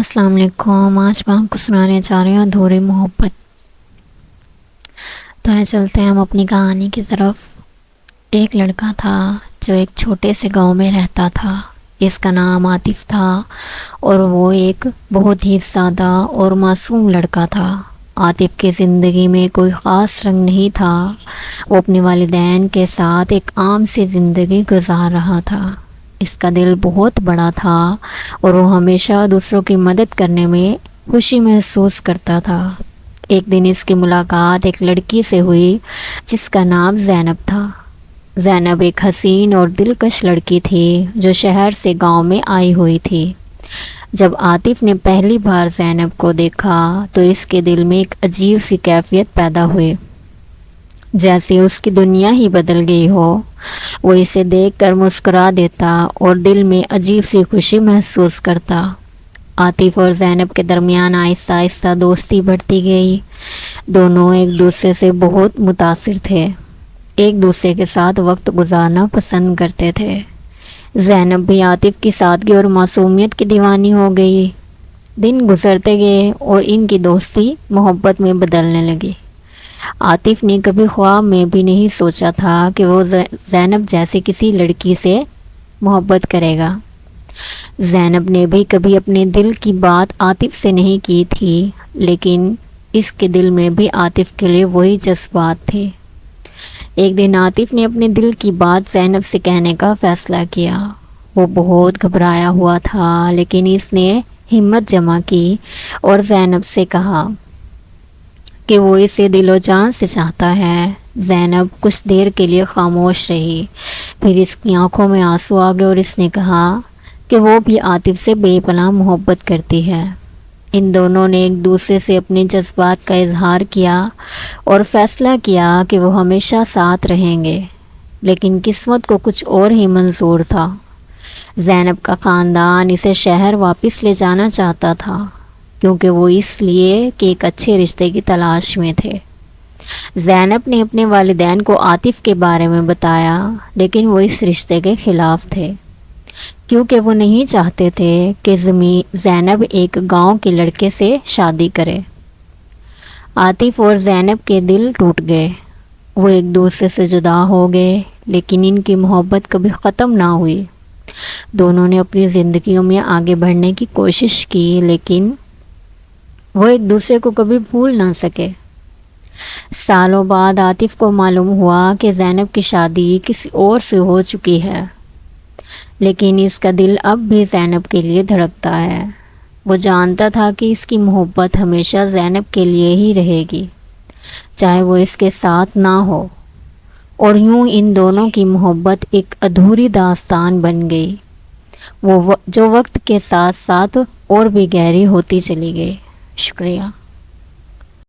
السلام علیکم۔ آج میں آپ کو سنانے جا رہی ہوں ادھوری محبت۔ تو چلتے ہیں ہم اپنی کہانی کی طرف۔ ایک لڑکا تھا جو ایک چھوٹے سے گاؤں میں رہتا تھا۔ اس کا نام عاطف تھا اور وہ ایک بہت ہی سادہ اور معصوم لڑکا تھا۔ عاطف کی زندگی میں کوئی خاص رنگ نہیں تھا۔ وہ اپنے والدین کے ساتھ ایک عام سی زندگی گزار رہا تھا۔ اس کا دل بہت بڑا تھا اور وہ ہمیشہ دوسروں کی مدد کرنے میں خوشی محسوس کرتا تھا۔ ایک دن اس کی ملاقات ایک لڑکی سے ہوئی جس کا نام زینب تھا۔ زینب ایک حسین اور دلکش لڑکی تھی جو شہر سے گاؤں میں آئی ہوئی تھی۔ جب عاطف نے پہلی بار زینب کو دیکھا تو اس کے دل میں ایک عجیب سی کیفیت پیدا ہوئی، جیسے اس کی دنیا ہی بدل گئی ہو۔ وہ اسے دیکھ کر مسکرا دیتا اور دل میں عجیب سی خوشی محسوس کرتا۔ عاطف اور زینب کے درمیان آہستہ آہستہ دوستی بڑھتی گئی۔ دونوں ایک دوسرے سے بہت متاثر تھے، ایک دوسرے کے ساتھ وقت گزارنا پسند کرتے تھے۔ زینب بھی عاطف کی سادگی اور معصومیت کی دیوانی ہو گئی۔ دن گزرتے گئے اور ان کی دوستی محبت میں بدلنے لگی۔ عاطف نے کبھی خواب میں بھی نہیں سوچا تھا کہ وہ زینب جیسے کسی لڑکی سے محبت کرے گا۔ زینب نے بھی کبھی اپنے دل کی بات عاطف سے نہیں کی تھی، لیکن اس کے دل میں بھی عاطف کے لیے وہی جذبات تھے۔ ایک دن عاطف نے اپنے دل کی بات زینب سے کہنے کا فیصلہ کیا۔ وہ بہت گھبرایا ہوا تھا، لیکن اس نے ہمت جمع کی اور زینب سے کہا کہ وہ اسے دل و جان سے چاہتا ہے۔ زینب کچھ دیر کے لیے خاموش رہی، پھر اس کی آنکھوں میں آنسو آ گئے اور اس نے کہا کہ وہ بھی عاطف سے بے پناہ محبت کرتی ہے۔ ان دونوں نے ایک دوسرے سے اپنے جذبات کا اظہار کیا اور فیصلہ کیا کہ وہ ہمیشہ ساتھ رہیں گے، لیکن قسمت کو کچھ اور ہی منظور تھا۔ زینب کا خاندان اسے شہر واپس لے جانا چاہتا تھا، کیونکہ وہ اس لیے کہ ایک اچھے رشتے کی تلاش میں تھے۔ زینب نے اپنے والدین کو عاطف کے بارے میں بتایا، لیکن وہ اس رشتے کے خلاف تھے، کیونکہ وہ نہیں چاہتے تھے کہ زینب ایک گاؤں کے لڑکے سے شادی کرے۔ عاطف اور زینب کے دل ٹوٹ گئے، وہ ایک دوسرے سے جدا ہو گئے، لیکن ان کی محبت کبھی ختم نہ ہوئی۔ دونوں نے اپنی زندگیوں میں آگے بڑھنے کی کوشش کی، لیکن وہ ایک دوسرے کو کبھی بھول نہ سکے۔ سالوں بعد عاطف کو معلوم ہوا کہ زینب کی شادی کسی اور سے ہو چکی ہے، لیکن اس کا دل اب بھی زینب کے لیے دھڑکتا ہے۔ وہ جانتا تھا کہ اس کی محبت ہمیشہ زینب کے لیے ہی رہے گی، چاہے وہ اس کے ساتھ نہ ہو۔ اور یوں ان دونوں کی محبت ایک ادھوری داستان بن گئی، جو وقت کے ساتھ ساتھ اور بھی گہری ہوتی چلی گئی۔ شکریہ۔